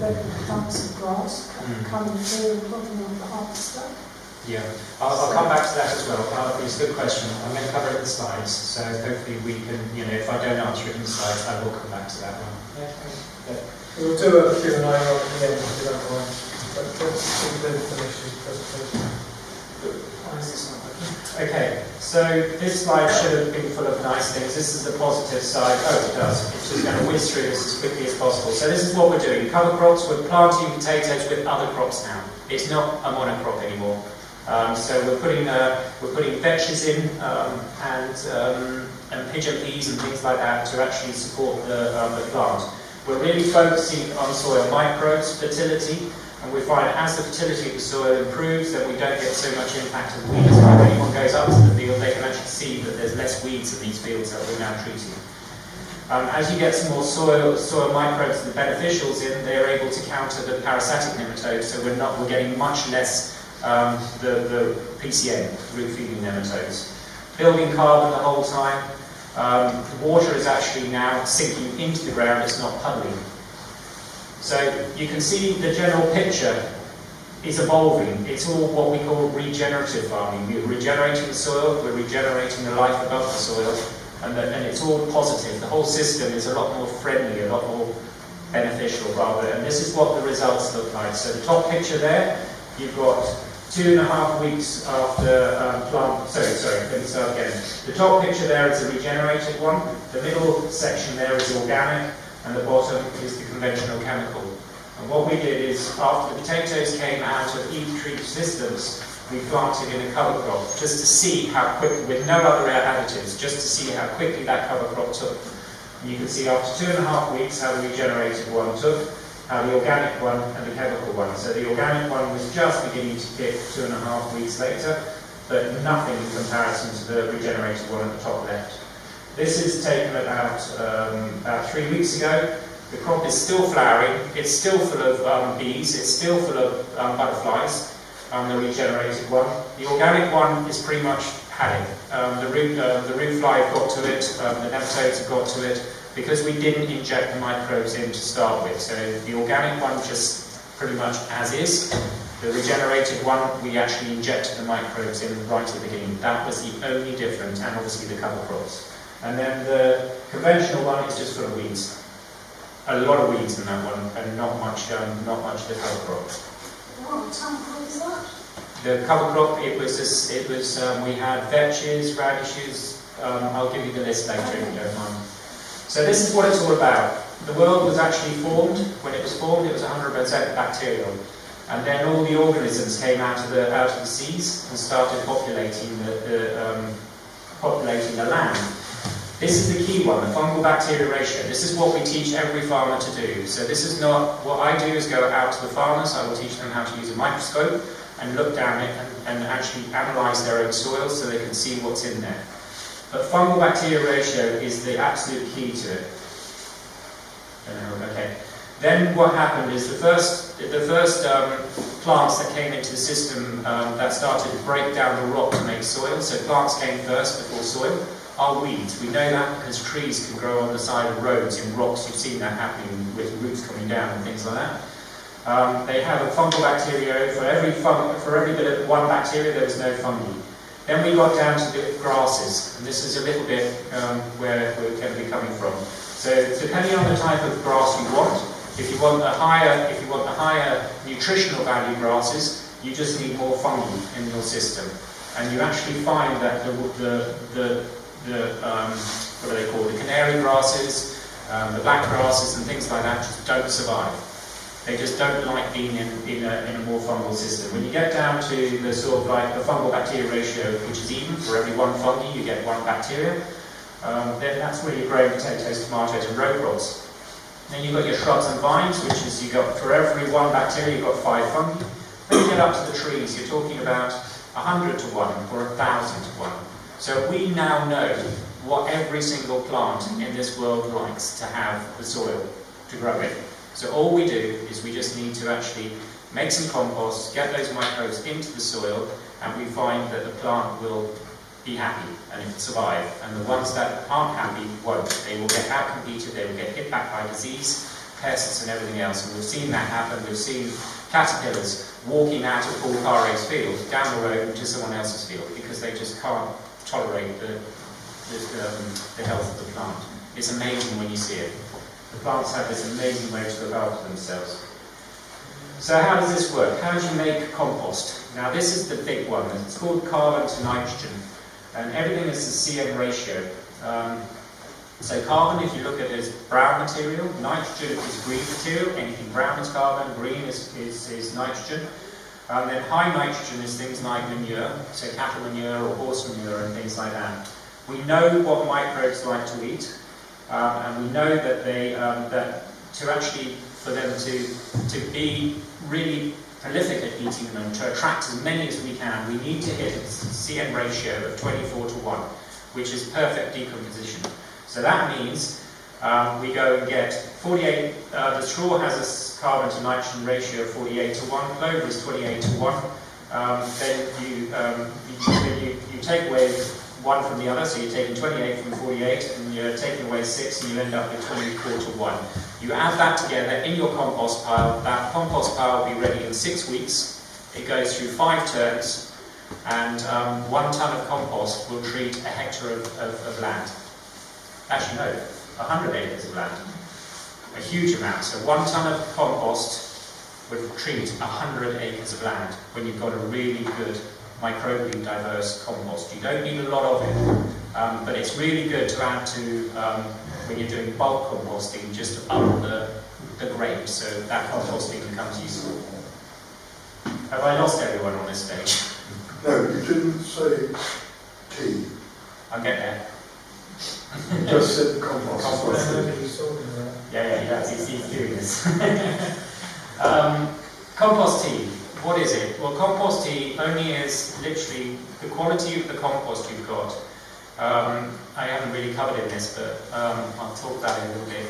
red clumps of grass coming through and putting on the harvester. Yeah, I'll come back to that as well. It's a good question. I'm going to cover it in the slides, so hopefully we can, if I don't answer it in the slides, I will come back to that one. Yeah. We'll do a Q&A on the end if you don't mind. But let's finish the presentation. Why is this not working? Okay, so this slide should have been full of nice things. This is the positive side. Oh, it does. It's just going to whiz through this as quickly as possible. So this is what we're doing. Cover crops, we're planting potatoes with other crops now. It's not a monocrop anymore. So we're putting vetches in and pigeon peas and things like that to actually support the plant. We're really focusing on soil microbes, fertility, and we find as the fertility of the soil improves, then we don't get so much impact of weeds. When anyone goes up to the field, they can actually see that there's less weeds in these fields that we're now treating. As you get some more soil microbes and the beneficials in, they're able to counter the parasitic nematodes, so we're getting much less the PCN, root feeding nematodes. Building carbon the whole time. The water is actually now sinking into the ground, it's not puddling. So you can see the general picture is evolving. It's all what we call regenerative farming. We're regenerating the soil, we're regenerating the life above the soil, and it's all positive. The whole system is a lot more friendly, a lot more beneficial rather, and this is what the results look like. So the top picture there, you've got 2.5 weeks after let me start again. The top picture there is a regenerated one, the middle section there is organic, and the bottom is the conventional chemical. And what we did is, after the potatoes came out of heat-treated systems, we planted in a cover crop, just to see how quickly, with no other additives, just to see how quickly that cover crop took. And you can see after 2.5 weeks how the regenerated one took, how the organic one and the chemical one. So the organic one was just beginning to kick 2.5 weeks later, but nothing in comparison to the regenerated one at the top left. This is taken about 3 weeks ago. The crop is still flowering, it's still full of bees, it's still full of butterflies, the regenerated one. The organic one is pretty much had it. The root fly have got to it, the nematodes have got to it, because we didn't inject the microbes in to start with. So the organic one just pretty much as is. The regenerated one, we actually injected the microbes in right at the beginning. That was the only difference, and obviously the cover crops. And then the conventional one is just full of weeds. A lot of weeds in that one, and not much the cover crop. What type of crop is that? The cover crop, we had vetches, radishes. I'll give you the list later if you don't mind. So this is what it's all about. The world was actually formed. When it was formed, it was 100% bacterial, and then all the organisms came out of the seas and started populating the land. This is the key one, the fungal-bacterial ratio. This is what we teach every farmer to do. So this is not, what I do is go out to the farmers, I will teach them how to use a microscope and look down it and actually analyse their own soil so they can see what's in there. But fungal-bacterial ratio is the absolute key to it. Okay. Then what happened is the first plants that came into the system that started to break down the rock to make soil, so plants came first before soil, are weeds. We know that because trees can grow on the side of roads in rocks. You've seen that happening with roots coming down and things like that. They have a fungal bacteria. For every bit of one bacteria, there was no fungi. Then we got down to the grasses, and this is a little bit where we're going to be coming from. So depending on the type of grass you want, if you want the higher nutritional value grasses, you just need more fungi in your system, and you actually find that what are they called? The canary grasses, the black grasses, and things like that just don't survive. They just don't like being in a more fungal system. When you get down to the sort of like the fungal bacteria ratio, which is even, for every one fungi you get one bacteria, then that's where you're growing potatoes, tomatoes, and row crops. Then you've got your shrubs and vines, which is for every one bacteria you've got 5 fungi. When you get up to the trees, you're talking about 100 to 1 or 1,000 to 1. So we now know what every single plant in this world likes to have the soil to grow in. So all we do is we just need to actually make some compost, get those microbes into the soil, and we find that the plant will be happy and it will survive. And the ones that aren't happy won't. They will get outcompeted, they will get hit back by disease, pests and everything else. And we've seen that happen. We've seen caterpillars walking out of Paul Carreg's field down the road into someone else's field because they just can't tolerate the health of the plant. It's amazing when you see it. The plants have this amazing way to look after themselves. So how does this work? How do you make compost? Now this is the big one. It's called carbon to nitrogen. And everything is the CN ratio. So carbon, if you look at it, is brown material. Nitrogen is green material. Anything brown is carbon, green is nitrogen. Then high nitrogen is things like manure, so cattle manure or horse manure and things like that. We know what microbes like to eat, and we know that for them to be really prolific at eating them and to attract as many as we can, we need to hit a CN ratio of 24 to 1, which is perfect decomposition. So that means we go and get 48, the straw has a carbon to nitrogen ratio of 48 to 1, clover is 28 to 1, then you take away 1 from the other, so you're taking 28 from 48, and you're taking away 6, and you end up with 24 to 1. You add that together in your compost pile. That compost pile will be ready in 6 weeks. It goes through 5 turns, and 1 ton of compost will treat a hectare of land. Actually, no, 100 acres of land. A huge amount. So 1 ton of compost would treat 100 acres of land when you've got a really good microbially diverse compost. You don't need a lot of it, but it's really good to add to when you're doing bulk composting, just to up the grade, so that composting becomes useful. Have I lost everyone on this stage? No, you didn't say tea. I'll get there. You just said compost. Yeah, he's doing this. Compost tea. What is it? Well, compost tea only is literally the quality of the compost you've got. I haven't really covered in this, but I'll talk about it a little bit.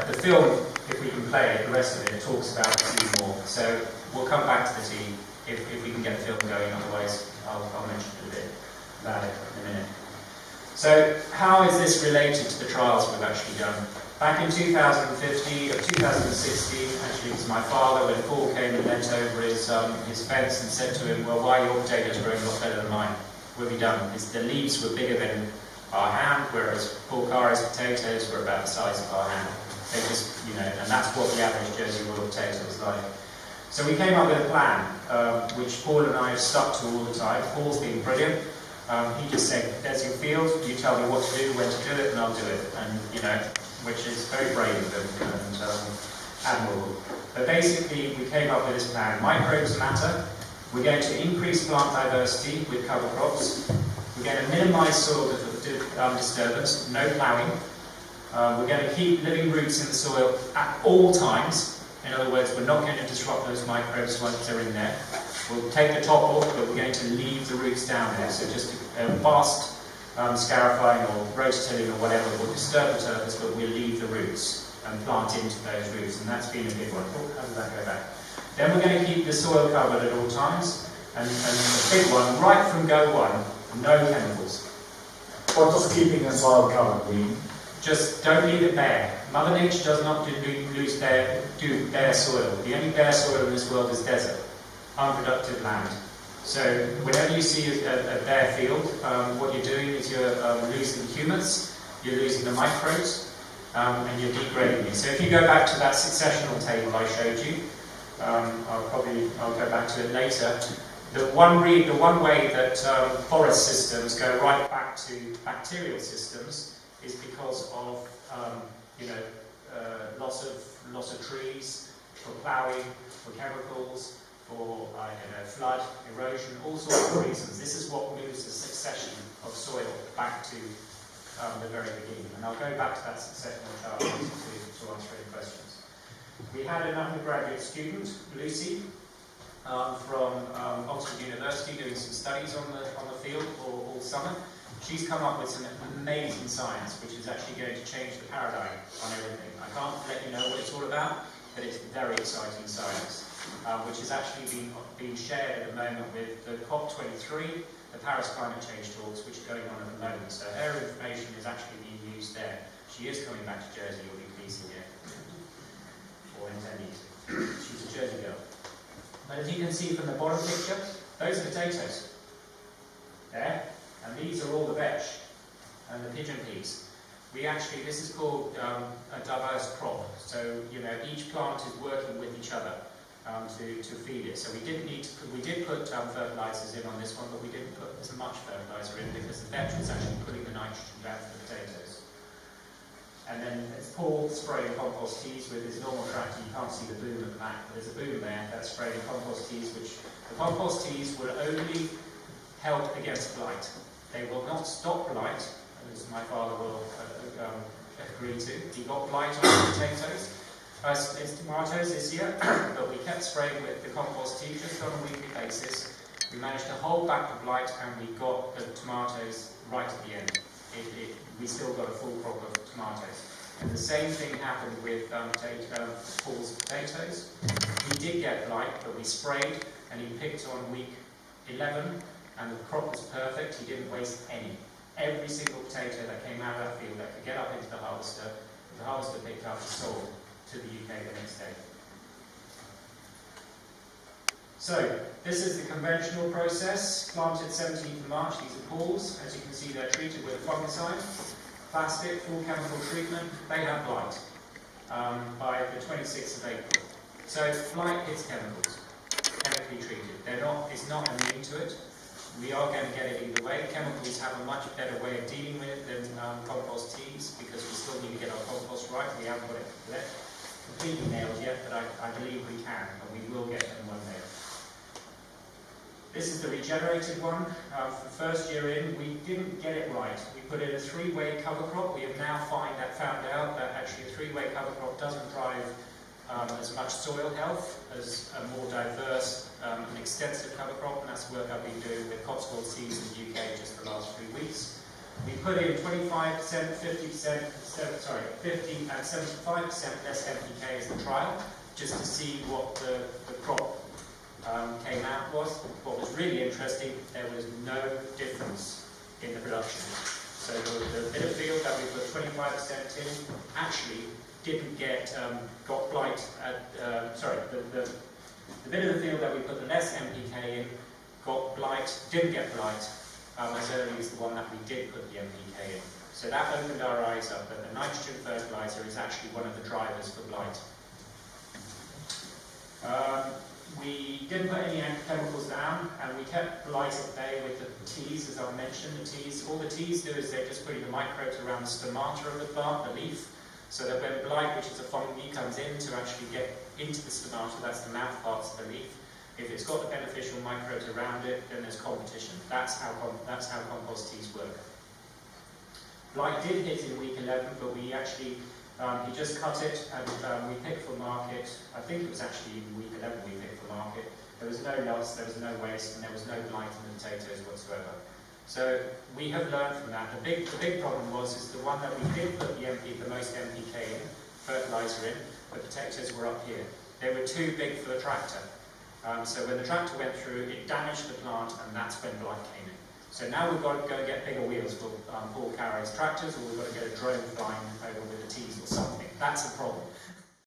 The film, if we can play it, the rest of it talks about the tea more. So we'll come back to the tea if we can get the film going. Otherwise, I'll mention a bit about it in a minute. So how is this related to the trials we've actually done? Back in 2015 or 2016, actually it was my father, when Paul came and leant over his fence and said to him, well, why are your potatoes growing a lot better than mine? What have you done? The leaves were bigger than our hand, whereas Paul Carreg's potatoes were about the size of our hand. They just, and that's what the average Jersey Royal potato is like. So we came up with a plan, which Paul and I have stuck to all the time. Paul's been brilliant. He just said, there's your field, you tell me what to do, when to do it, and I'll do it. And, which is very brave of him and admirable. But basically, we came up with this plan. Microbes matter. We're going to increase plant diversity with cover crops. We're going to minimise soil disturbance, no ploughing. We're going to keep living roots in the soil at all times. In other words, we're not going to disrupt those microbes once they're in there. We'll take the top off, but we're going to leave the roots down there. So just fast scarifying or rototilling or whatever will disturb the surface, but we'll leave the roots and plant into those roots. And that's been a big one. Oh, how does that go back? Then we're going to keep the soil covered at all times. And the big one, right from go one, no chemicals. What does keeping the soil covered mean? Just don't leave it bare. Mother Nature does not do bare soil. The only bare soil in this world is desert, unproductive land. So whenever you see a bare field, what you're doing is you're losing humus, you're losing the microbes, and you're degrading it. So if you go back to that successional table I showed you, I'll go back to it later. The one way that forest systems go right back to bacterial systems is because of loss of trees, for ploughing, for chemicals, for flood, erosion, all sorts of reasons. This is what moves the succession of soil back to the very beginning. And I'll go back to that successional chart to answer any questions. We had an undergraduate student, Lucy, from Oxford University, doing some studies on the field all summer. She's come up with some amazing science, which is actually going to change the paradigm on everything. I can't let you know what it's all about, but it's very exciting science, which is actually being shared at the moment with the COP23, the Paris Climate Change talks, which are going on at the moment. So her information is actually being used there. She is coming back to Jersey, you'll be pleased to hear. or intending to. She's a Jersey girl. But as you can see from the bottom picture, those are potatoes. There. And these are all the vetch and the pigeon peas. This is called a diverse crop. So, each plant is working with each other to feed it. So we did put fertilizers in on this one, but we didn't put as much fertilizer in because the vetch was actually putting the nitrogen down to the potatoes. And then it's Paul spraying compost teas with his normal tractor. You can't see the boom at the back, but there's a boom there that's spraying compost teas, which the compost teas will only help against blight. They will not stop blight, as my father will agree to. He got blight on his potatoes. It's tomatoes this year, but we kept spraying with the compost tea just on a weekly basis. We managed to hold back the blight and we got the tomatoes right at the end. We still got a full crop of tomatoes. And the same thing happened with Paul's potatoes. He did get blight, but we sprayed and he picked on week 11 and the crop was perfect. He didn't waste any. Every single potato that came out of that field that could get up into the harvester picked up and sold to the UK the next day. So, this is the conventional process, planted 17th of March. These are Paul's. As you can see, they're treated with a fungicide, plastic, full chemical treatment. They have blight by the 26th of April. So, blight hits chemicals, chemically treated. It's not immune to it. We are going to get it either way. Chemicals have a much better way of dealing with it than compost teas because we still need to get our compost right. We haven't got it completely nailed yet, but I believe we can, and we will get them one day. This is the regenerated one. For the first year in, we didn't get it right. We put in a 3-way cover crop. We have now found out that actually a 3-way cover crop doesn't drive as much soil health as a more diverse and extensive cover crop, and that's the work I've been doing with Cotswold Seeds in the UK just the last 3 weeks. We put in 25%, 50% and 75% less NPK as the trial, just to see what the crop came out was. What was really interesting, there was no difference in the production. So the bit of field that we put 25% in actually didn't got blight. The bit of the field that we put the less NPK in got blight, didn't get blight as early as the one that we did put the NPK in. So that opened our eyes up that the nitrogen fertilizer is actually one of the drivers for blight. We didn't put any chemicals down, and we kept blight at bay with the teas, as I mentioned. All the teas do is they're just putting the microbes around the stomata of the plant, the leaf, so that when blight, which is a fungi, comes in to actually get into the stomata, that's the mouth parts of the leaf, if it's got the beneficial microbes around it, then there's competition. That's how compost teas work. Blight did hit in week 11, but we actually, he just cut it and we picked for market. I think it was actually in week 11 we picked for market. There was no loss, there was no waste, and there was no blight in the potatoes whatsoever. So we have learned from that. The big problem is the one that we did put the most NPK in, fertilizer in, the potatoes were up here. They were too big for the tractor. So when the tractor went through, it damaged the plant, and that's when blight came in. So now we've got to go and get bigger wheels for Paul Carrow's tractors, or we've got to get a drone flying over with the teas or something. That's a problem.